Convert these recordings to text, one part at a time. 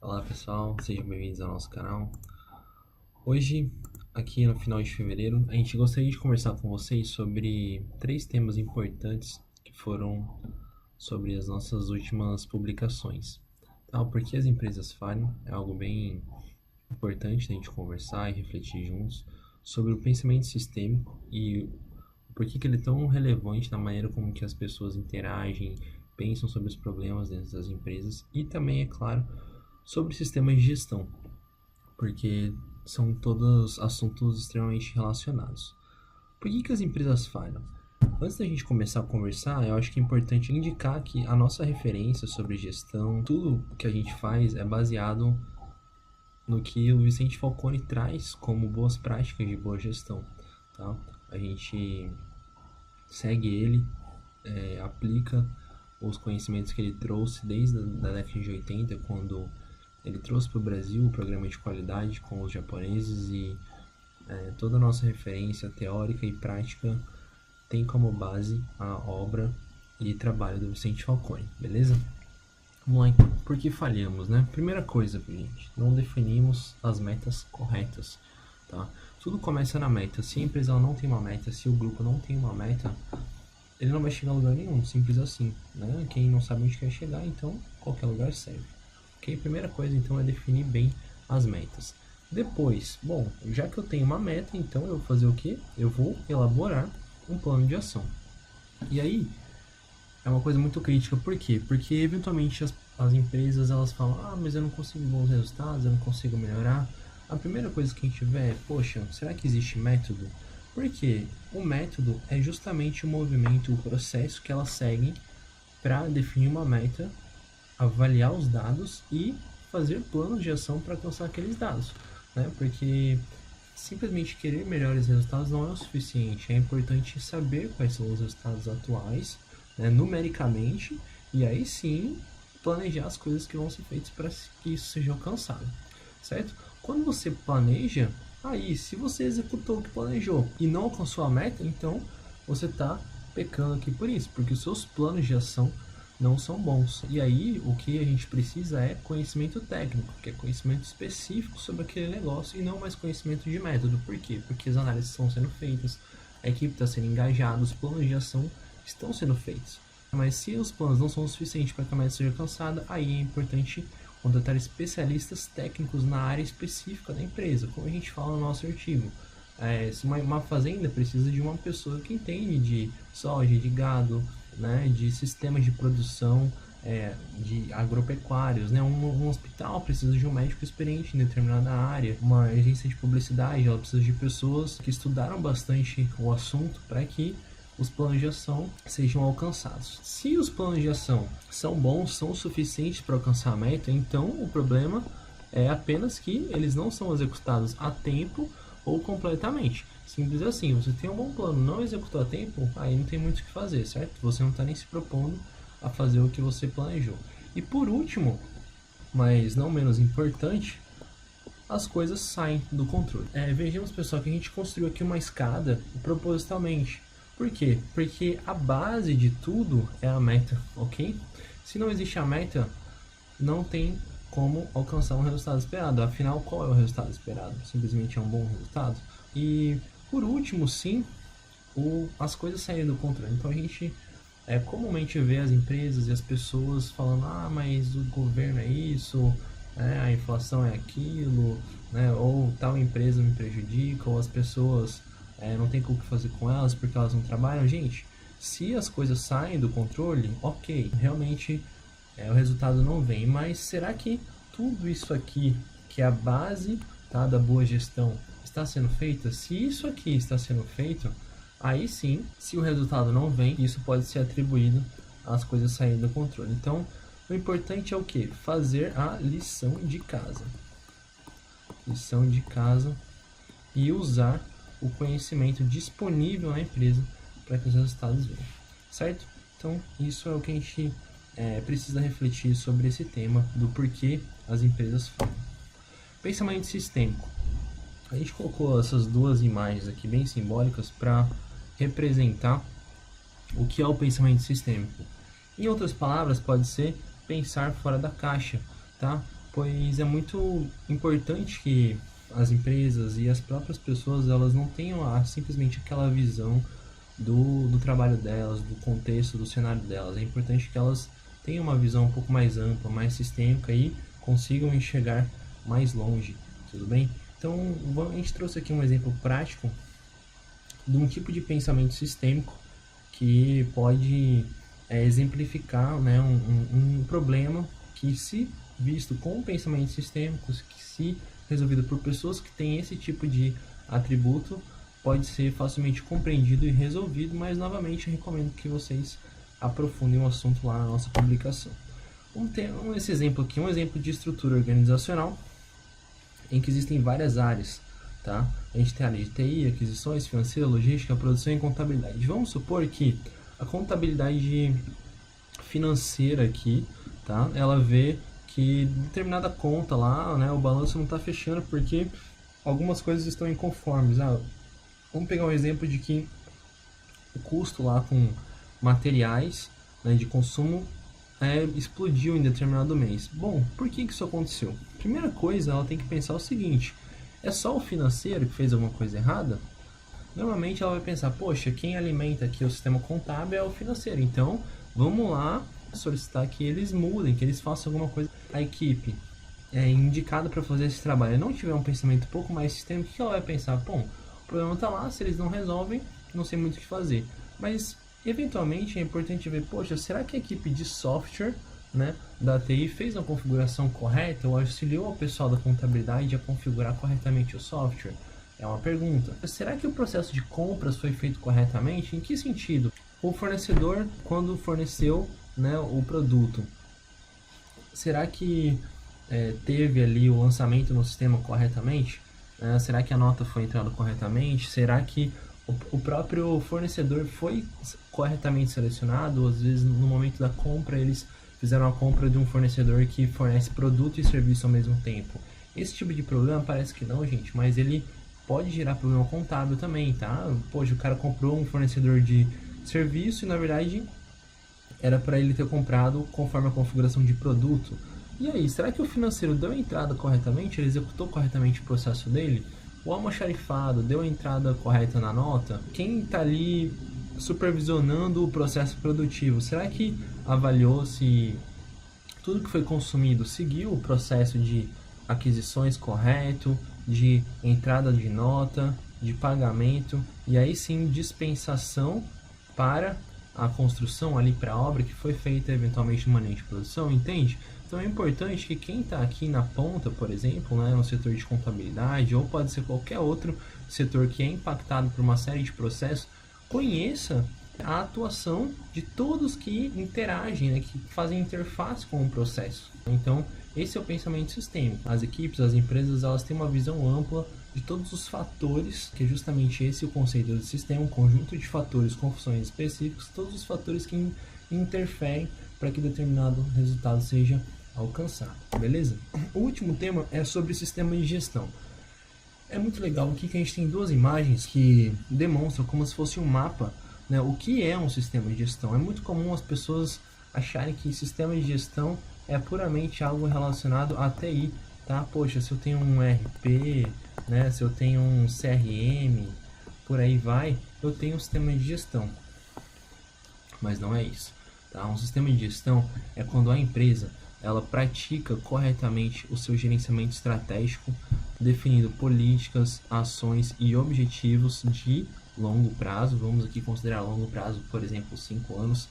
Olá pessoal, sejam bem-vindos ao nosso canal. Hoje, aqui no final de fevereiro, a gente gostaria de conversar com vocês sobre 3 temas importantes que foram sobre as nossas últimas publicações. Tá? O porquê as empresas falham é algo bem importante da gente conversar e refletir juntos sobre o pensamento sistêmico e o porquê que ele é tão relevante na maneira como que as pessoas interagem, pensam sobre os problemas dentro das empresas e também, é claro, sobre sistemas de gestão, porque são todos assuntos extremamente relacionados. Por que as empresas falham? Antes da gente começar a conversar, eu acho que é importante indicar que a nossa referência sobre gestão, tudo que a gente faz é baseado no que o Vicente Falcone traz como boas práticas de boa gestão. Tá? A gente segue ele, aplica os conhecimentos que ele trouxe desde a década de 80, quando ele trouxe para o Brasil o programa de qualidade com os japoneses e toda a nossa referência teórica e prática tem como base a obra e trabalho do Vicente Falcone, beleza? Vamos lá então. Por que falhamos, né? Primeira coisa, gente, não definimos as metas corretas, tá? Tudo começa na meta. Se a empresa não tem uma meta, se o grupo não tem uma meta, ele não vai chegar a lugar nenhum, simples assim, né? Quem não sabe onde quer chegar, então qualquer lugar serve. Ok? Primeira coisa, então, é definir bem as metas. Depois, bom, já que eu tenho uma meta, então eu vou fazer o quê? Eu vou elaborar um plano de ação. E aí, é uma coisa muito crítica, por quê? Porque eventualmente as empresas elas falam, mas eu não consigo bons resultados, eu não consigo melhorar. A primeira coisa que a gente vê é, poxa, será que existe método? Porque o método é justamente o movimento, o processo que elas seguem para definir uma meta, avaliar os dados e fazer planos de ação para alcançar aqueles dados, né? Porque simplesmente querer melhores resultados não é o suficiente, é importante saber quais são os resultados atuais, né, numericamente, e aí sim planejar as coisas que vão ser feitas para que isso seja alcançado, certo? Quando você planeja, aí se você executou o que planejou e não alcançou a meta, então você está pecando aqui por isso, porque os seus planos de ação não são bons. E aí o que a gente precisa é conhecimento técnico, que é conhecimento específico sobre aquele negócio e não mais conhecimento de método. Por quê? Porque as análises estão sendo feitas, a equipe está sendo engajada, os planos de ação estão sendo feitos. Mas se os planos não são suficientes para que a meta seja alcançada, aí é importante contratar especialistas técnicos na área específica da empresa, como a gente fala no nosso artigo. Se uma fazenda precisa de uma pessoa que entende de soja, de gado, né, de sistemas de produção, de agropecuários, né? Um hospital precisa de um médico experiente em determinada área, uma agência de publicidade ela precisa de pessoas que estudaram bastante o assunto para que os planos de ação sejam alcançados. Se os planos de ação são bons, são suficientes para alcançar a meta, então o problema é apenas que eles não são executados a tempo ou completamente. Simples assim, você tem um bom plano, não executou a tempo, aí não tem muito o que fazer, certo? Você não está nem se propondo a fazer o que você planejou. E por último, mas não menos importante, as coisas saem do controle. Vejamos, pessoal, que a gente construiu aqui uma escada propositalmente. Por quê? Porque a base de tudo é a meta, ok? Se não existe a meta, não tem como alcançar um resultado esperado. Afinal, qual é o resultado esperado? Simplesmente é um bom resultado? E por último, sim, as coisas saírem do controle. Então a gente comumente vê as empresas e as pessoas falando, mas o governo é isso, a inflação é aquilo, né? Ou tal empresa me prejudica, ou as pessoas não tem o que fazer com elas porque elas não trabalham. Gente, se as coisas saem do controle, ok, realmente o resultado não vem, mas será que tudo isso aqui, que é a base, tá, da boa gestão, está sendo feita? Se isso aqui está sendo feito, aí sim, se o resultado não vem, isso pode ser atribuído às coisas saindo do controle. Então, o importante é o que? Fazer a lição de casa. Lição de casa e usar o conhecimento disponível na empresa para que os resultados venham, certo? Então, isso é o que a gente precisa refletir sobre esse tema do porquê as empresas falham. Pensamento sistêmico. A gente colocou essas duas imagens aqui bem simbólicas para representar o que é o pensamento sistêmico. Em outras palavras, pode ser pensar fora da caixa, tá? pois é muito importante que as empresas e as próprias pessoas elas não tenham simplesmente aquela visão do trabalho delas, do contexto, do cenário delas. É importante que elas tenham uma visão um pouco mais ampla, mais sistêmica e consigam enxergar mais longe, tudo bem? Então, a gente trouxe aqui um exemplo prático de um tipo de pensamento sistêmico que pode exemplificar, né, um problema que, se visto com pensamentos sistêmicos, que se resolvido por pessoas que têm esse tipo de atributo, pode ser facilmente compreendido e resolvido, mas novamente eu recomendo que vocês aprofundem o assunto lá na nossa publicação. Vamos ter esse exemplo aqui, um exemplo de estrutura organizacional em que existem várias áreas, tá? A gente tem a área de TI, aquisições, financeira, logística, produção e contabilidade. Vamos supor que a contabilidade financeira aqui, tá? Ela vê que determinada conta lá, né, o balanço não está fechando porque algumas coisas estão inconformes. Vamos pegar um exemplo de que o custo lá com materiais, né, de consumo explodiu em determinado mês. Bom, por que isso aconteceu? Primeira coisa, ela tem que pensar o seguinte: é só o financeiro que fez alguma coisa errada? Normalmente ela vai pensar, poxa, quem alimenta aqui o sistema contábil é o financeiro, então vamos lá solicitar que eles mudem, que eles façam alguma coisa. A equipe é indicada para fazer esse trabalho e não tiver um pensamento um pouco mais sistêmico, o que ela vai pensar? Bom, o problema está lá, se eles não resolvem, não sei muito o que fazer. Mas eventualmente é importante ver, poxa, será que a equipe de software, né, da TI fez uma configuração correta ou auxiliou o pessoal da contabilidade a configurar corretamente o software? É uma pergunta. Será que o processo de compras foi feito corretamente? Em que sentido? O fornecedor, quando forneceu, né, o produto, será que teve ali o lançamento no sistema corretamente? Será que a nota foi entrada corretamente? Será que o próprio fornecedor foi corretamente selecionado? Ou às vezes no momento da compra eles fizeram a compra de um fornecedor que fornece produto e serviço ao mesmo tempo. Esse tipo de problema parece que não, gente, mas ele pode gerar problema contábil também, tá? Poxa, o cara comprou um fornecedor de serviço e na verdade era para ele ter comprado conforme a configuração de produto. E aí, será que o financeiro deu a entrada corretamente? Ele executou corretamente o processo dele? O almoxarifado deu a entrada correta na nota? Quem está ali supervisionando o processo produtivo, será que avaliou se tudo que foi consumido seguiu o processo de aquisições correto, de entrada de nota, de pagamento e aí sim dispensação para a construção ali para a obra que foi feita eventualmente no manejo de produção, entende? Então é importante que quem está aqui na ponta, por exemplo, né, no setor de contabilidade, ou pode ser qualquer outro setor que é impactado por uma série de processos, conheça a atuação de todos que interagem, né, que fazem interface com o processo. Então, esse é o pensamento sistêmico. As equipes, as empresas, elas têm uma visão ampla de todos os fatores, que é justamente esse o conceito de sistema, um conjunto de fatores com funções específicas, todos os fatores que interferem para que determinado resultado seja alcançado, beleza? O último tema é sobre sistema de gestão. É muito legal aqui que a gente tem duas imagens que demonstram como se fosse um mapa, né, o que é um sistema de gestão. É muito comum as pessoas acharem que sistema de gestão é puramente algo relacionado à TI, tá? Poxa, se eu tenho um ERP, né, se eu tenho um CRM, por aí vai, eu tenho um sistema de gestão. Mas não é isso, tá? Um sistema de gestão é quando a empresa ela pratica corretamente o seu gerenciamento estratégico, definindo políticas, ações e objetivos de longo prazo. Vamos aqui considerar longo prazo, por exemplo, 5 anos.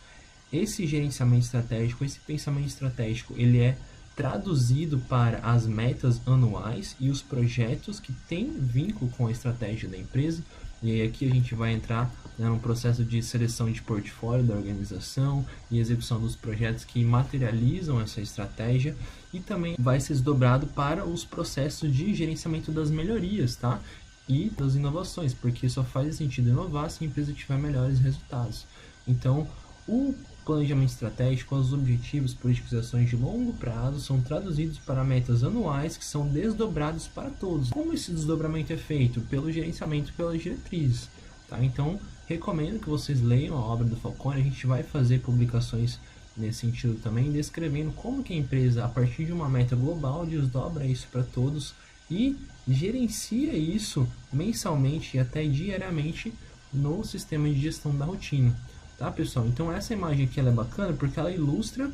Esse gerenciamento estratégico, esse pensamento estratégico, ele é traduzido para as metas anuais e os projetos que têm vínculo com a estratégia da empresa. E aí aqui a gente vai entrar, né, no processo de seleção de portfólio da organização e execução dos projetos que materializam essa estratégia, e também vai ser desdobrado para os processos de gerenciamento das melhorias, tá? E das inovações, porque só faz sentido inovar se a empresa tiver melhores resultados. Então, o planejamento estratégico, os objetivos, políticas e ações de longo prazo são traduzidos para metas anuais que são desdobrados para todos. Como esse desdobramento é feito? Pelo gerenciamento, pelas diretrizes. Tá? Então, recomendo que vocês leiam a obra do Falcone. A gente vai fazer publicações nesse sentido também, descrevendo como que a empresa, a partir de uma meta global, desdobra isso para todos e gerencia isso mensalmente e até diariamente no sistema de gestão da rotina, tá, pessoal? Então essa imagem aqui ela é bacana porque ela ilustra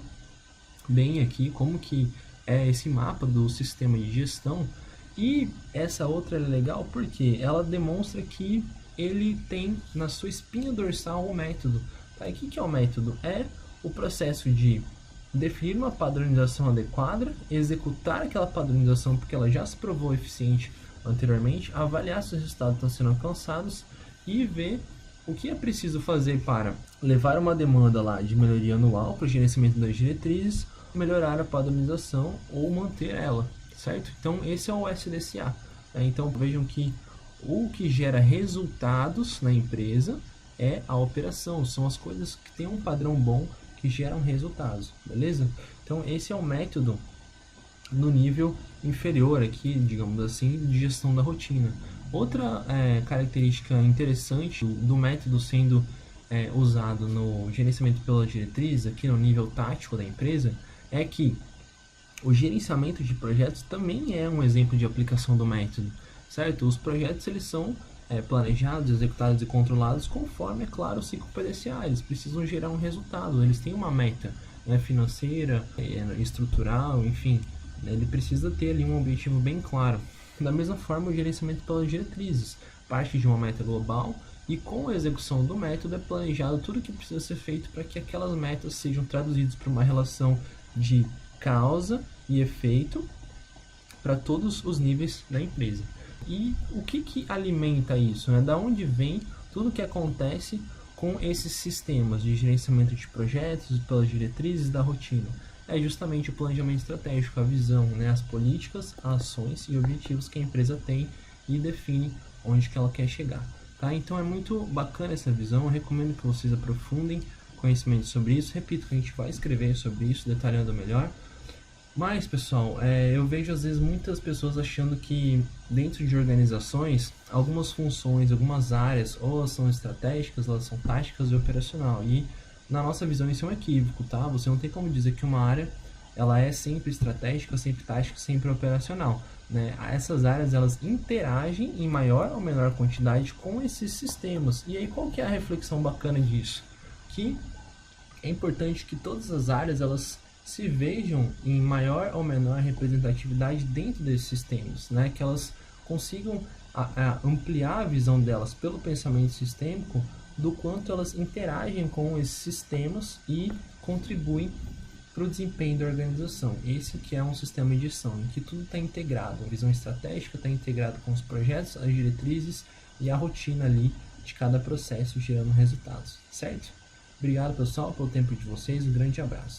bem aqui como que é esse mapa do sistema de gestão, e essa outra é legal porque ela demonstra que ele tem na sua espinha dorsal o método. Tá? E o que é o método? É o processo de definir uma padronização adequada, executar aquela padronização porque ela já se provou eficiente anteriormente, avaliar se os resultados estão sendo alcançados e ver o que é preciso fazer para levar uma demanda lá de melhoria anual para o gerenciamento das diretrizes, melhorar a padronização ou manter ela, certo? Então esse é o SDCA. Então vejam que o que gera resultados na empresa é a operação, são as coisas que têm um padrão bom que geram resultados, beleza? Então esse é o método no nível inferior aqui, digamos assim, de gestão da rotina. Outra característica interessante do método sendo usado no gerenciamento pela diretriz, aqui no nível tático da empresa, é que o gerenciamento de projetos também é um exemplo de aplicação do método, certo? Os projetos eles são planejados, executados e controlados conforme, é claro, o ciclo PDCA. Eles precisam gerar um resultado, eles têm uma meta financeira, estrutural, enfim, ele precisa ter ali um objetivo bem claro. Da mesma forma, o gerenciamento pelas diretrizes parte de uma meta global e com a execução do método é planejado tudo o que precisa ser feito para que aquelas metas sejam traduzidas para uma relação de causa e efeito para todos os níveis da empresa. E o que alimenta isso? Da onde vem tudo que acontece com esses sistemas de gerenciamento de projetos pelas diretrizes da rotina? É justamente o planejamento estratégico, a visão, as políticas, ações e objetivos que a empresa tem e define onde que ela quer chegar. Tá? Então é muito bacana essa visão, eu recomendo que vocês aprofundem conhecimento sobre isso. Repito que a gente vai escrever sobre isso, detalhando melhor. Mas, pessoal, eu vejo às vezes muitas pessoas achando que dentro de organizações, algumas funções, algumas áreas, ou elas são estratégicas, ou elas são táticas e operacional. E na nossa visão isso é um equívoco, tá? Você não tem como dizer que uma área ela é sempre estratégica, sempre tática, sempre operacional. Né? Essas áreas elas interagem em maior ou menor quantidade com esses sistemas. E aí qual que é a reflexão bacana disso? Que é importante que todas as áreas elas se vejam em maior ou menor representatividade dentro desses sistemas, né? Que elas consigam ampliar a visão delas pelo pensamento sistêmico do quanto elas interagem com esses sistemas e contribuem para o desempenho da organização. Esse que é um sistema de gestão, em que tudo está integrado, a visão estratégica está integrada com os projetos, as diretrizes e a rotina ali de cada processo gerando resultados, certo? Obrigado, pessoal, pelo tempo de vocês, um grande abraço.